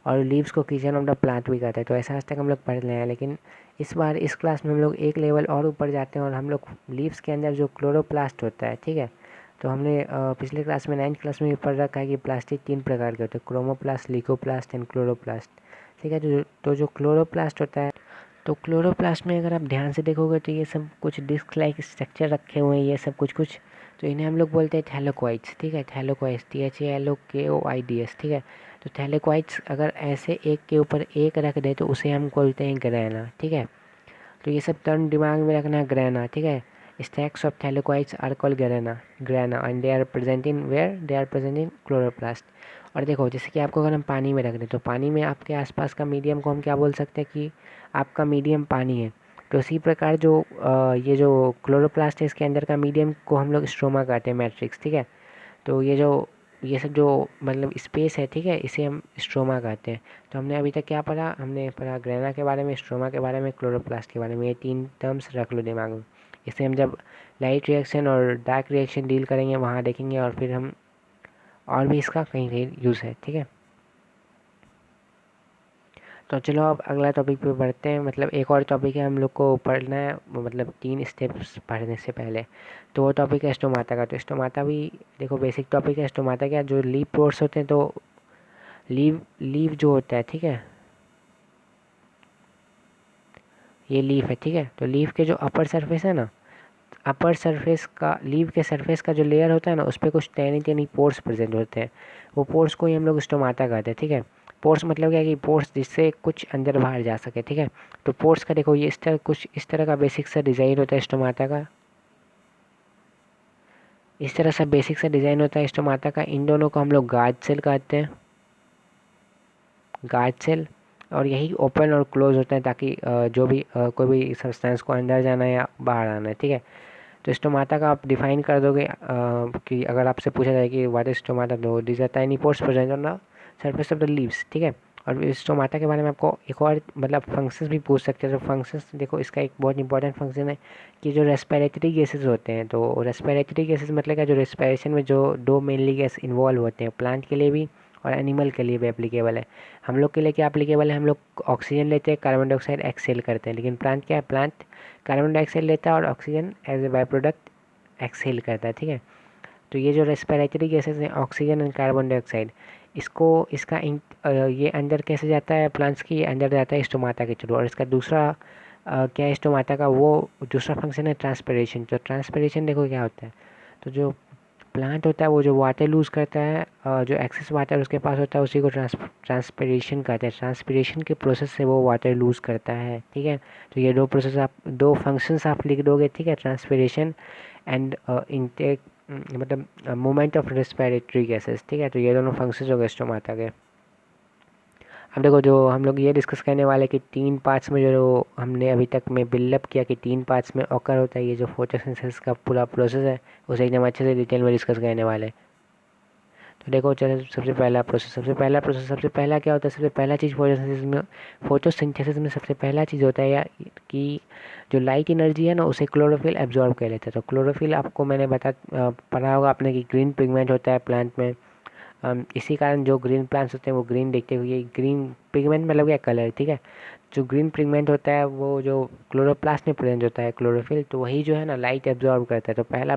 Speaker 1: और लीव्स को किचन ऑफ द प्लांट भी कहते हैं। तो ऐसा आज तक हम लोग पढ़ रहे हैं, लेकिन इस बार इस क्लास में हम लोग एक लेवल और ऊपर जाते हैं और हम लोग लीव्स के अंदर जो क्लोरोप्लास्ट होता है। ठीक है, तो हमने पिछले क्लास में 9th क्लास में भी पढ़ रखा है कि प्लास्टिक 3 प्रकार के होते हैं, क्रोमोप्लास्ट, लिकोप्लास्ट एंड क्लोरोप्लास्ट। ठीक है, तो जो क्लोरोप्लास्ट होता है, तो क्लोरोप्लास्ट में अगर आप ध्यान से देखोगे तो ये सब कुछ डिस्क लाइक स्ट्रक्चर रखे हुए हैं, ये सब कुछ कुछ। तो इन्हें हम लोग बोलते हैं थैलेकोइड्स। ठीक है, थैलेकोइड्स, THALOKOIDS। ठीक है, तो थैलेकोइड्स अगर ऐसे एक के ऊपर एक रख दे तो उसे हम बोलते हैं ग्रैना। ठीक है, तो ये सब टर्म दिमाग में रखना है, ग्रैना। ठीक है, stacks of thylakoids are called grana and they are present in where, they are present in chloroplast. और देखो जैसे कि आपको अगर हम पानी में रख दें तो पानी में आपके आसपास का मीडियम को हम क्या बोल सकते हैं कि आपका मीडियम पानी है। तो इसी प्रकार जो ये जो क्लोरोप्लास्ट है इसके अंदर का मीडियम को हम लोग स्ट्रोमा कहते हैं, मैट्रिक्स। ठीक है, तो ये सब जो मतलब स्पेस है, ठीक है, इसे हम स्ट्रोमा कहते हैं। तो हमने अभी तक क्या पढ़ा, हमने पढ़ा ग्रैना के बारे में, स्ट्रोमा के बारे में, क्लोरोप्लास्ट के बारे में। ये 3 टर्म्स रख लो दिमाग में। इसे हम जब लाइट रिएक्शन और डार्क रिएक्शन डील करेंगे वहाँ देखेंगे, और फिर हम और भी इसका कहीं कहीं यूज़ है। ठीक है, तो चलो अब अगला टॉपिक पे बढ़ते हैं। मतलब एक और टॉपिक है हम लोग को पढ़ना है, मतलब 3 स्टेप्स पढ़ने से पहले। तो वो टॉपिक है स्टोमाटा का। तो स्टोमाटा भी देखो बेसिक टॉपिक है। स्टोमाटा क्या, जो लीव पोर्स होते हैं, तो लीव जो होता है, ठीक है, ये लीफ है। ठीक है, तो लीफ के जो अपर सरफेस है ना, अपर सरफेस का, लीव के सरफेस का जो लेयर होता है ना, उस पर कुछ टेनी टेनी पोर्स प्रेजेंट होते हैं। वो पोर्स को ही हम लोग स्टोमाटा कहते हैं। ठीक है, पोर्स मतलब क्या कि पोर्स जिससे कुछ अंदर बाहर जा सके। ठीक है, तो पोर्स का देखो ये कुछ इस तरह का बेसिक सा डिज़ाइन होता है स्टोमाटा का। इस तरह से बेसिक सा डिज़ाइन होता है स्टोमाटा का। इन दोनों को हम लोग गार्ड सेल कहते हैं, गार्ड सेल। और यही ओपन और क्लोज होते हैं ताकि जो भी कोई भी सब्सटेंस को अंदर जाना है या बाहर आना है, ठीक है। तो स्टोमाटा का आप डिफाइन कर दोगे कि अगर आपसे पूछा जाए कि व्हाट इज स्टोमाटा, तो this are tiny pores present on the surface of the leaves, ठीक है। और स्टोमाटा के बारे में आपको एक और मतलब फंक्शंस भी पूछ सकते हैं। तो फंक्शंस देखो, इसका एक बहुत इंपॉर्टेंट फंक्शन है कि जो रेस्पिरेटरी गैसेज होते हैं, तो रेस्पिरेटरी गैसेज मतलब क्या, जो रेस्पिरेशन में जो दो मेनली गैस इन्वॉल्व होते हैं, प्लांट के लिए भी और एनिमल के लिए भी एप्लीकेबल है। हम लोग के लिए क्या एप्लीकेबल है, हम लोग ऑक्सीजन लेते हैं, कार्बन डाइऑक्साइड एक्सहेल करते हैं, लेकिन प्लांट क्या है, प्लांट कार्बन डाइऑक्साइड लेता है और oxygen as a by product exhale करता है, ठीक है। तो ये जो रेस्पिरेटरी गैसेज हैं, ऑक्सीजन एंड कार्बन डाइऑक्साइड, इसको ये अंदर कैसे जाता है प्लांट्स की, ये अंदर जाता है स्टोमाटा के थ्रू। और इसका दूसरा क्या है स्टोमाटा का, वो दूसरा फंक्शन है ट्रांसपिरेशन। तो ट्रांसपिरेशन देखो क्या होता है, तो जो प्लांट होता है वो जो वाटर लूज़ करता है, जो एक्सेस वाटर उसके पास होता है, उसी को ट्रांसपिरेशन कहते हैं। ट्रांसपिरेशन के प्रोसेस से वो वाटर लूज़ करता है, ठीक है। तो ये दो प्रोसेस आप, दो फंक्शंस आप लिख दोगे, ठीक है, ट्रांसपिरेशन एंड इनटेक, मतलब मूवमेंट ऑफ रेस्पिरेटरी गैसेस, ठीक है। तो ये दोनों फंक्शंस हो गए स्टोमाटा के। अब देखो, जो हम लोग ये डिस्कस करने वाले कि तीन पार्ट्स में जो हमने अभी तक में बिल्डअप किया कि तीन पार्ट्स में ऑकर होता है, ये जो फोटोसिंथेसिस का पूरा प्रोसेस है, उसे एकदम अच्छे से डिटेल में डिस्कस करने वाले हैं। तो देखो चलो, सबसे पहला क्या होता है, सबसे पहला चीज़ फोटोसिंथेसिस में सबसे पहला चीज़ होता है या कि जो लाइट एनर्जी है ना, उसे क्लोरोफिल एब्जॉर्ब कर लेता है। तो क्लोरोफिल आपको मैंने पढ़ा होगा आपने कि ग्रीन पिगमेंट होता है प्लांट में। इसी कारण जो ग्रीन प्लांट्स होते हैं वो ग्रीन दिखते हुए, ग्रीन पिगमेंट मतलब क्या, कलर, ठीक है। जो ग्रीन पिगमेंट होता है वो जो क्लोरोप्लास्ट में प्रेजेंट होता है क्लोरोफिल, तो वही जो है ना लाइट एब्जॉर्ब करता है। तो पहला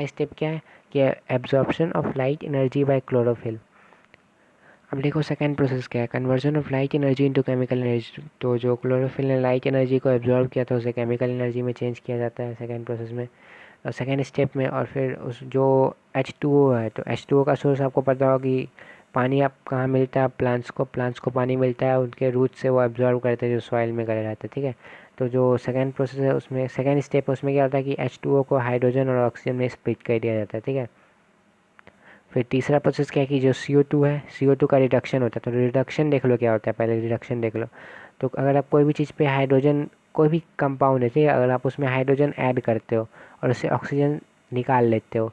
Speaker 1: स्टेप क्या है कि absorption of light energy by chlorophyll. अब देखो सेकंड प्रोसेस क्या है, conversion of light energy into chemical energy. तो जो क्लोरोफिल ने लाइट एनर्जी को एब्जॉर्ब किया था उसे केमिकल एनर्जी में चेंज किया जाता है सेकंड प्रोसेस में, सेकेंड स्टेप में। और फिर उस जो H2O है, तो H2O का सोर्स आपको पता होगा कि पानी आप कहाँ मिलता है, प्लांट्स को पानी मिलता है, उनके रूट से वो एब्जॉर्ब करते हैं जो सॉइल में करे रहता है, ठीक है। तो जो सेकेंड प्रोसेस है उसमें, सेकेंड स्टेप है उसमें क्या होता है कि H2O को हाइड्रोजन और ऑक्सीजन में स्प्लिट कर दिया जाता है, ठीक है। फिर तीसरा प्रोसेस क्या है कि जो CO2 है, CO2 का रिडक्शन होता है। तो रिडक्शन देख लो क्या होता है, पहले रिडक्शन देख लो। तो अगर आप कोई भी चीज़ पे हाइड्रोजन, कोई भी कंपाउंड है, ठीक है, अगर आप उसमें हाइड्रोजन ऐड करते हो और उससे ऑक्सीजन निकाल लेते हो,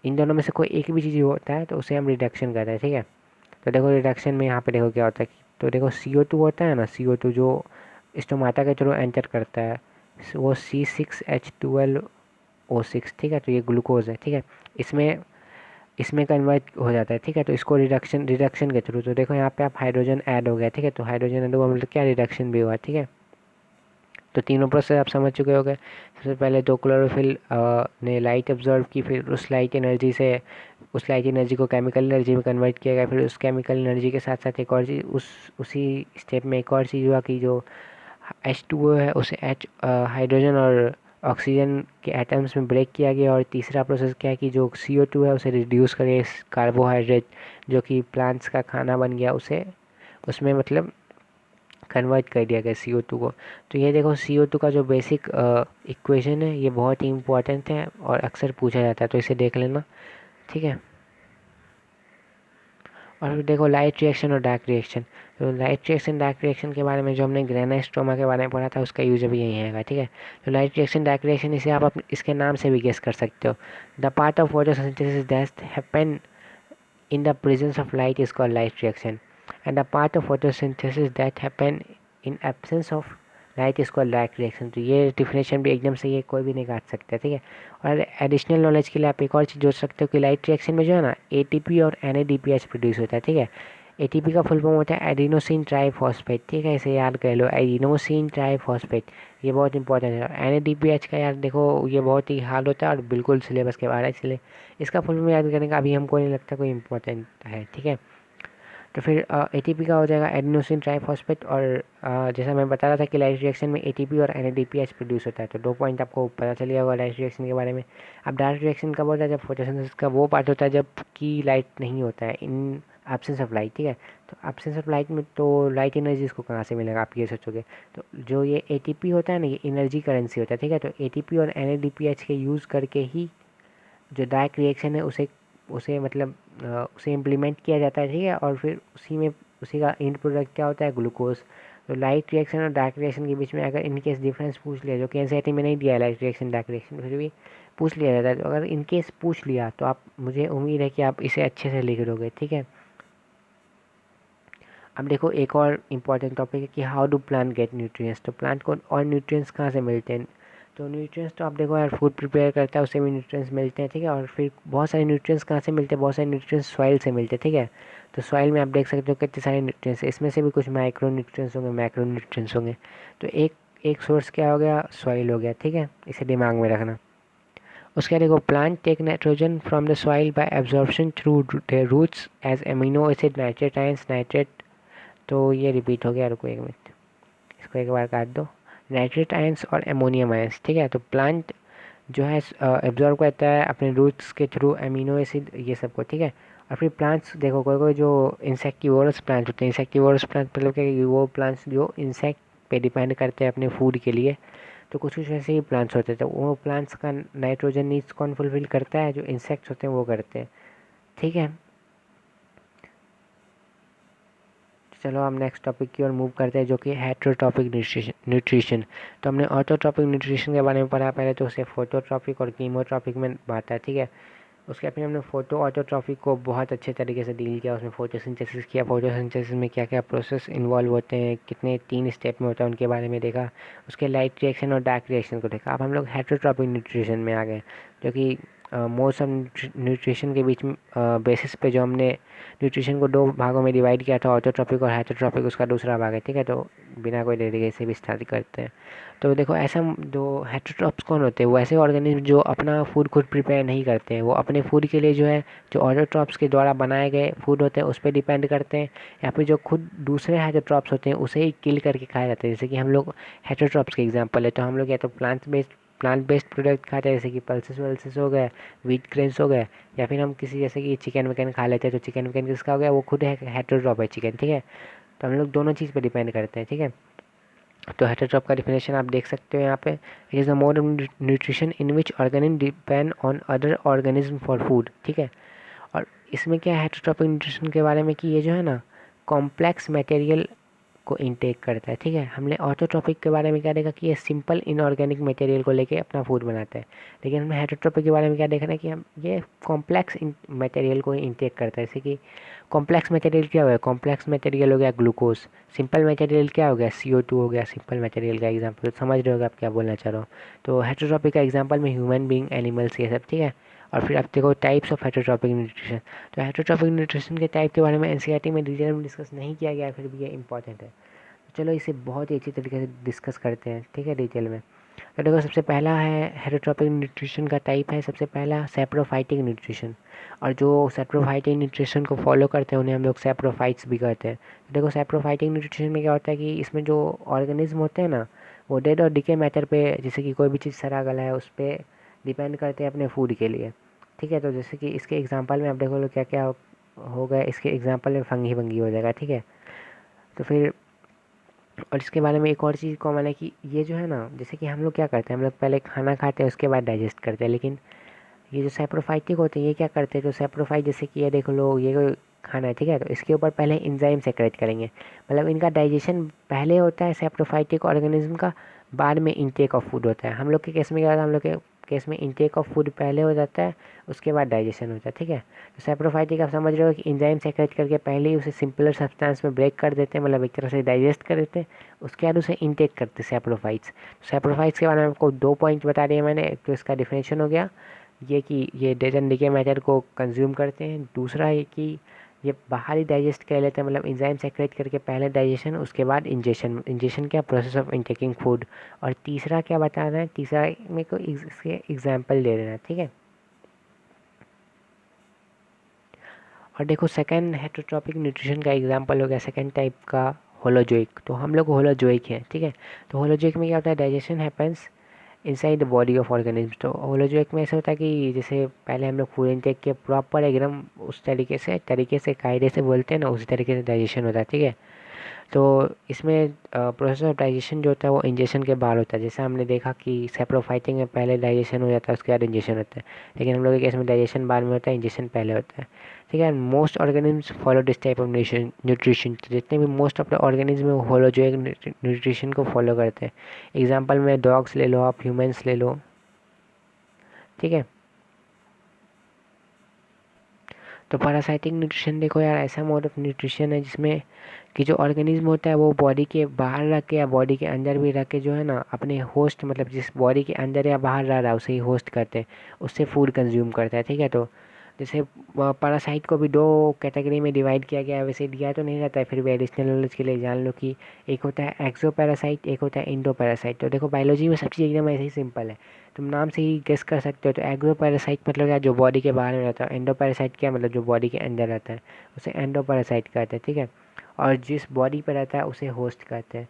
Speaker 1: इन दोनों में से कोई एक भी चीज़ होता है तो उसे हम रिडक्शन कहते हैं, ठीक है। तो देखो रिडक्शन में यहाँ पे देखो क्या होता है, तो देखो CO2 होता है ना, CO2 जो स्टोमाटा के थ्रू एंटर करता है, वो C6H12O6, ठीक है। तो ये ग्लूकोज है, ठीक है। इसमें इसमें कन्वर्ट हो जाता है, ठीक है। तो इसको रिडक्शन के थ्रू, तो देखो यहाँ पे आप हाइड्रोजन ऐड हो गया, ठीक है। तो हाइड्रोजन ऐड हुआ मतलब क्या, रिडक्शन भी हुआ, ठीक है। तो तीनों प्रोसेस आप समझ चुके होंगे। सबसे पहले तो क्लोरोफिल ने लाइट एब्जॉर्ब की, फिर उस लाइट एनर्जी को केमिकल एनर्जी में कन्वर्ट किया गया। फिर उस केमिकल एनर्जी के साथ साथ एक और चीज़, उसी स्टेप में एक और चीज़ हुआ कि जो H2O है उसे हाइड्रोजन और ऑक्सीजन के एटम्स में ब्रेक किया गया। और तीसरा प्रोसेस क्या है कि जो CO2 है उसे रिड्यूस करके इस कार्बोहाइड्रेट जो कि प्लांट्स का खाना बन गया, उसे उसमें मतलब कन्वर्ट कर दिया गया CO2 को। तो ये देखो CO2 का जो बेसिक इक्वेशन है, ये बहुत ही इंपॉर्टेंट है और अक्सर पूछा जाता है, तो इसे देख लेना, ठीक है। और फिर देखो लाइट रिएक्शन और डार्क रिएक्शन। तो लाइट रिएक्शन डार्क रिएक्शन के बारे में जो हमने ग्रेनाइस्ट्रोमा के बारे में पढ़ा था, उसका यूज अभी यही है, ठीक है। तो लाइट रिएक्शन डार्क रिएक्शन, इसे आप इसके नाम से भी गेस कर सकते हो। The part of photosynthesis that happen in the presence of light is called light reaction, and the part of photosynthesis that happen in absence of light is called dark reaction. तो ये definition भी एकदम से ये कोई भी नहीं काट सकता, ठीक है। और एडिशनल नॉलेज के लिए आप एक और चीज़ जोड़ सकते हो कि लाइट रिएक्शन में जो है ना ATP और NADPH प्रोड्यूस होता है, ठीक है। ATP का फुल फॉर्म होता है एडिनोसिन ट्राईफॉस्फेट, ठीक है, इसे याद कर लो, एडिनोसिन ट्राईफॉस्फेट, ये बहुत इंपॉर्टेंट है। और NADPH का यार देखो ये बहुत ही हार्ड होता है और बिल्कुल सिलेबस के बाहर है, इसलिए इसका फुल फॉर्म याद करने का अभी हमको नहीं लगता कोई इंपॉर्टेंट है, ठीक है। तो फिर ATP का हो जाएगा एडिनोसिन ट्राईफॉस्फेट। और जैसा मैं बता रहा था कि लाइट रिएक्शन में ATP और NADPH प्रोड्यूस होता है। तो दो पॉइंट आपको पता चल गया होगा लाइट रिएक्शन के बारे में। अब डार्क रिएक्शन कब होता है, जब फोटोसिंथेसिस का वो पार्ट होता है जब कि लाइट नहीं होता है, इन एब्सेंस ऑफ लाइट, ठीक है। तो एब्सेंस ऑफ लाइट में तो लाइट एनर्जी इसको कहाँ से मिलेगा, आप ये सोचोगे। तो जो ये ATP होता है ना, ये एनर्जी करेंसी होता है, ठीक है। तो ATP और NADPH के यूज़ करके ही जो डायरेक्ट रिएक्शन है उसे उसे मतलब उसे इम्प्लीमेंट किया जाता है, ठीक है, और फिर उसी का एंड प्रोडक्ट क्या होता है, ग्लूकोज। तो लाइट रिएक्शन और डार्क रिएक्शन के बीच में अगर इनकेस डिफरेंस पूछ लिया, जो कि एनसीईआरटी में नहीं दिया है लाइट रिएक्शन डार्क रिएक्शन, फिर भी पूछ लिया जाता है, तो अगर इनकेस पूछ लिया तो आप, मुझे उम्मीद है कि आप इसे अच्छे से लिख दोगे, ठीक है। अब देखो एक और इम्पॉर्टेंट टॉपिक है कि how do plant get nutrients. तो प्लांट को और न्यूट्रिएंट्स कहाँ से मिलते हैं। तो न्यूट्रिएंट्स तो आप देखो यार, फूड प्रिपेयर करता है उससे भी न्यूट्रिएंट्स मिलते हैं, ठीक है। और फिर बहुत सारे न्यूट्रिएंट्स कहाँ से मिलते हैं, बहुत सारे न्यूट्रिएंट्स सॉइल से मिलते हैं, ठीक है। तो सॉइल में आप देख सकते हो कितने सारे न्यूट्रिएंट्स, इसमें से भी कुछ माइक्रो न्यूट्रिएंट्स होंगे, मैक्रो न्यूट्रिएंट्स होंगे। तो एक सोर्स क्या हो गया, सॉइल हो गया, ठीक है, इसे दिमाग में रखना। उसके बाद देखो, plant take nitrogen from the soil by absorption through their roots as amino acid, nitrate ions, nitrate. तो ये रिपीट हो गया, रुको एक मिनट, इसको एक बार काट दो। नाइट्रेट आयंस और एमोनियम आयंस, ठीक है। तो प्लांट जो है एब्जॉर्ब करता है अपने रूट्स के थ्रू एमिनो एसिड ये सब को, ठीक है। और फिर प्लांट्स देखो, कोई कोई जो इंसेक्टिवोरस प्लांट होते हैं, इंसेक्टिवोरस प्लांट मतलब क्या, वो प्लांट्स जो इंसेक्ट पे डिपेंड करते हैं अपने फूड के लिए। तो कुछ कुछ ऐसे ही प्लांट्स होते हैं, तो वो प्लांट्स का नाइट्रोजन नीड्स कौन फुलफिल करता है, जो इंसेक्ट्स होते हैं वो करते हैं, ठीक है। चलो हम नेक्स्ट टॉपिक की ओर मूव करते हैं, जो कि हेटेरोट्रॉपिक न्यूट्रिशन। तो हमने ऑटोट्रॉपिक न्यूट्रिशन के बारे में पढ़ा पहले, तो उसे फोटोट्रॉपिक और कीमोट्रॉपिक में बांटा है, ठीक है। उसके बाद फिर हमने फोटो ऑटोट्रॉपिक को बहुत अच्छे तरीके से डील किया, उसमें फोटोसिंथेसिस किया, फोटोसिंथेसिस में क्या क्या प्रोसेस इन्वॉल्व होते हैं, कितने 3 स्टेप में होता है उनके बारे में देखा। उसके लाइट रिएक्शन और डार्क रिएक्शन को देखा। अब हम लोग हेटेरोट्रॉपिक न्यूट्रिशन में आ गए, जो कि मोस्ट ऑफ न्यूट्रिशन के बीच में बेसिस पे जो हमने न्यूट्रिशन को 2 भागों में डिवाइड किया था, ऑटोट्रॉपिक और हेटेरोट्रॉपिक, उसका दूसरा भाग है, ठीक है। तो बिना कोई देरी के इसे भी स्टार्ट करते हैं। तो देखो, ऐसा जो हेटेरोट्रॉप्स कौन होते हैं, वो ऐसे ऑर्गेनिज्म जो अपना फूड खुद प्रिपेयर नहीं करते हैं, वो अपने फूड के लिए जो है, जो ऑटोट्रॉप्स के द्वारा बनाए गए फूड होते हैं उस पर डिपेंड करते हैं, या फिर जो खुद दूसरे हेटेरोट्रॉप्स होते हैं उसे ही किल करके खाए जाते हैं। जैसे कि हम लोग हेटेरोट्रॉप्स के एग्जांपल है, तो हम लोग या तो प्लांट बेस्ड प्रोडक्ट खाते हैं, जैसे कि पल्सेस वल्सेस हो गए, व्हीट ग्रेन्स हो गए, या फिर हम किसी जैसे कि चिकन विकन खा लेते हैं, तो चिकन विकन किसका हो गया, वो खुद है हेटेरोट्रॉप है चिकन, ठीक है। तो हम लोग दोनों चीज़ पे डिपेंड करते हैं, ठीक है। तो हेटेरोट्रॉप का डिफिनेशन आप देख सकते हो यहाँ पे, it is a mode of nutrition in which organism depend on other organism for food, ठीक है। और इसमें क्या है हेटेरोट्रॉपिक न्यूट्रिशन के बारे में, कि ये जो है ना, कॉम्प्लेक्स मटेरियल को इनटेक करता है, ठीक है। हमने ऑटोट्रॉपिक के बारे में क्या देखा कि ये सिंपल इनऑर्गेनिक मटेरियल को लेके अपना फूड बनाता है, लेकिन हमने हेटेरोट्रॉपिक के बारे में क्या देखा ना, कि हम ये कॉम्प्लेक्स मटेरियल को इनटेक करता है। जैसे कि कॉम्प्लेक्स मटेरियल क्या हो गया, कॉम्प्लेक्स मटेरियल हो गया ग्लूकोज, सिंपल मटेरियल क्या हो गया, CO2 हो गया, सिंपल मटेरियल का एग्जाम्पल, समझ रहे हो आप क्या बोलना चाह रहा हूँ। तो हेटेरोट्रॉपिक का एग्जाम्पल में ह्यूमन बींग, एनिमल्स, ये सब, ठीक है। और फिर अब देखो टाइप्स ऑफ हेटेरोट्रॉपिक न्यूट्रिशन। तो हेटेरोट्रॉपिक न्यूट्रिशन के टाइप के बारे में एनसीईआरटी में डिटेल में डिस्कस नहीं किया गया है, फिर भी ये इंपॉर्टेंट है। चलो इसे बहुत ही अच्छी तरीके से डिस्कस करते हैं, ठीक है, डिटेल में। तो देखो, सबसे पहला है हेटेरोट्रॉपिक न्यूट्रिशन का टाइप है, सबसे पहला सैप्रोफाइटिक न्यूट्रिशन। और जो सैप्रोफाइटिक न्यूट्रिशन को फॉलो करते हैं उन्हें हम लोग सैप्रोफाइट्स भी कहते हैं। तो देखो, सैप्रोफाइटिक न्यूट्रिशन में क्या होता है कि इसमें जो ऑर्गेनिज्म होते हैं ना, वो डेड और डिके मैटर पे, जैसे कि कोई भी चीज़ सड़ा गला है उस पर डिपेंड करते हैं अपने फूड के लिए, ठीक है। तो जैसे कि इसके एग्जाम्पल में आप देखो लो क्या क्या हो गया, इसके एग्जाम्पल में फंगी वंगी हो जाएगा, ठीक है। तो फिर और इसके बारे में एक और चीज़ कॉमन है कि ये जो है ना, जैसे कि हम लोग क्या करते हैं, हम लोग पहले खाना खाते हैं उसके बाद डाइजेस्ट करते हैं, लेकिन ये जो सैप्रोफाइटिक होते हैं ये क्या करते हैं, तो सैप्रोफाइट जैसे कि ये देखो लो, ये कोई खाना है, ठीक है, तो इसके ऊपर पहले इंजाइम सेक्रेट करेंगे, मतलब इनका डाइजेशन पहले होता है सैप्रोफाइटिक ऑर्गेनिज्म का, बाद में इनटेक ऑफ फूड होता है। हम लोग के केस में क्या होता है, हम लोग के केस में इनटेक ऑफ फूड पहले हो जाता है, उसके बाद डाइजेशन होता है, ठीक है। तो सैप्रोफाइटिक आप समझ रहे हो कि इंजाइम सेक्रेट करके पहले ही उसे सिंपलर सब्सटेंस में ब्रेक कर देते हैं, मतलब एक तरह से डाइजेस्ट कर देते हैं, उसके बाद उसे इनटेक करते हैं सैप्रोफाइट्स। सैप्रोफाइट्स के बारे में आपको 2 पॉइंट बता दिए मैंने, एक तो इसका डिफिनेशन हो गया ये कि ये डेज एंड डिके मैटर को कंज्यूम करते हैं, दूसरा है कि ये बाहर ही डाइजेस्ट कर लेते हैं, मतलब एंजाइम सेक्रेट करके पहले डाइजेशन उसके बाद इंजेशन, इंजेशन क्या, प्रोसेस ऑफ इनटेकिंग फूड। और तीसरा क्या बता रहे हैं, तीसरा मेरे को इसके एग्जाम्पल दे देना है, ठीक है। और देखो, सेकंड हेटेरोट्रॉपिक न्यूट्रिशन का एग्जांपल हो गया सेकंड टाइप का होलोजोइक। तो हम लोग होलोजोइक हैं, ठीक है। तो होलोजोइक में क्या होता है, digestion happens inside the body of organism. तो होलोजोइक में ऐसा होता है कि जैसे पहले हम लोग फूड इनटेक के प्रॉपर एकदम उस तरीके से कायदे से बोलते हैं ना, उसी तरीके से डाइजेशन होता है, ठीक है। तो इसमें प्रोसेस ऑफ डाइजेशन जो होता है वो इंजेक्शन के बाद होता है। जैसे हमने देखा कि सेप्रोफाइटिंग में पहले डाइजेशन हो जाता है, उसके बाद इंजेक्शन होता है, लेकिन हम लोग के केस में डाइजेशन बाद में होता है, इंजेक्शन पहले होता है। ठीक है, most organisms follow this type of nutrition. तो जितने भी मोस्ट ऑफ द ऑर्गेनिज्म है वो होलोजोइक न्यूट्रिशन को फॉलो करते हैं। एग्जाम्पल में डॉग्स ले लो, आप ह्यूमन्स ले लो। ठीक है, तो पैरासाइटिक न्यूट्रिशन देखो यार, ऐसा मोड ऑफ न्यूट्रिशन है जिसमें कि जो ऑर्गेनिज्म होता है वो बॉडी के बाहर रख के या बॉडी के अंदर भी रख के जो है ना अपने होस्ट, मतलब जिस बॉडी के अंदर या बाहर रह रहा है उसे ही होस्ट करते हैं, उससे फूड कंज्यूम करता है। ठीक है, तो जैसे पैरासाइट को भी दो कैटेगरी में डिवाइड किया गया है, वैसे दिया तो नहीं रहता है, फिर भी एडिशनल नॉलेज के लिए जान लो कि एक होता है एक्सो पैरासाइट, एक होता है इंडो पैरासाइट। तो देखो बायोलॉजी में सब चीज़ एकदम ऐसे ही सिंपल है, तुम नाम से ही गेस कर सकते हो। तो एक्सो पैरासाइट मतलब क्या, जो बॉडी के बाहर में रहता है। एंडो पैरासाइट क्या मतलब, जो बॉडी के अंदर रहता है, उसे एंडो पैरासाइट कहते हैं। ठीक है, और जिस बॉडी पर रहता है उसे होस्ट कहते हैं।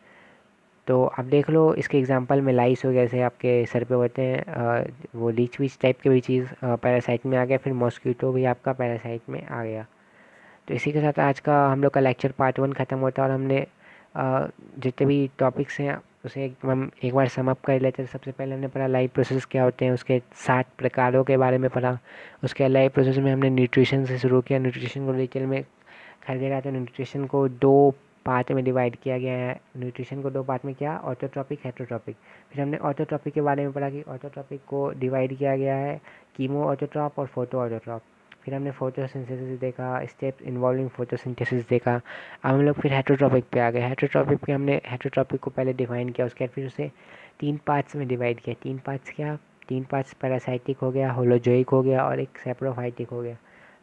Speaker 1: तो आप देख लो इसके एग्जांपल में लाइस हो गया, जैसे आपके सर पे होते हैं, वो लीच वीच टाइप के भी चीज़ पैरासाइट में आ गया, फिर मॉस्किटो भी आपका पैरासाइट में आ गया। तो इसी के साथ आज का हम लोग का लेक्चर पार्ट 1 ख़त्म होता है, और हमने जितने भी टॉपिक्स हैं उसे हम एक बार समअप कर लेते हैं। सबसे पहले हमने पढ़ा लाइफ प्रोसेस क्या होते हैं, उसके 7 प्रकारों के बारे में पढ़ा। उसके लाइफ प्रोसेस में हमने न्यूट्रिशन से शुरू किया, न्यूट्रिशन को डिटेल में खरीदे रहा था। न्यूट्रिशन को 2 पार्ट में डिवाइड किया गया है। न्यूट्रिशन को 2 पार्ट में किया, ऑटोट्रॉपिक, हेटरोट्रॉपिक। फिर हमने ऑटोट्रॉपिक के बारे में पढ़ा कि ऑटोट्रॉपिक को डिवाइड किया गया है कीमो ऑटोट्रॉप और फोटो ऑटोट्रॉप। फिर हमने फोटोसिंथेसिस देखा, स्टेप्स इन्वॉल्विंग फोटोसिंथेसिस देखा। अब हम लोग फिर हेटरोट्रॉपिक पे आ गए। हेटरोट्रॉपिक पे हमने हेटरोट्रॉपिक को पहले डिफाइन किया, उसके बाद फिर उसे 3 पार्ट्स में डिवाइड किया। 3 पार्ट्स क्या, 3 पार्ट्स पैरासाइटिक हो गया, होलोजोइक हो गया और एक सेप्रोफाइटिक हो गया।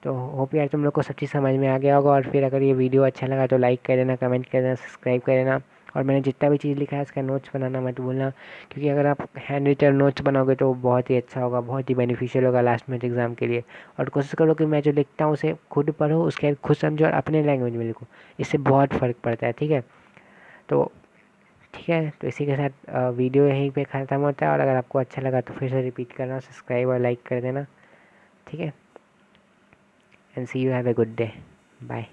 Speaker 1: तो होप यार तुम लोग को सब चीज़ समझ में आ गया होगा। और फिर अगर ये वीडियो अच्छा लगा तो लाइक कर देना, कमेंट कर देना, सब्सक्राइब कर देना। और मैंने जितना भी चीज़ लिखा है उसका नोट्स बनाना मत भूलना, क्योंकि अगर आप हैंड रिटन नोट्स बनाओगे तो बहुत ही अच्छा होगा, बहुत ही बेनिफिशियल होगा लास्ट में एग्ज़ाम के लिए। और कोशिश करो कि मैं जो लिखता हूँ उसे खुद पढ़ो, उसके बाद खुद समझो और अपने लैंग्वेज में लिखो, इससे बहुत फ़र्क पड़ता है। ठीक है, तो ठीक है, तो इसी के साथ वीडियो यहीं पे ख़त्म होता है। और अगर आपको अच्छा लगा तो फिर से रिपीट करना, सब्सक्राइब और लाइक कर देना। ठीक है, and see you, have a good day, bye।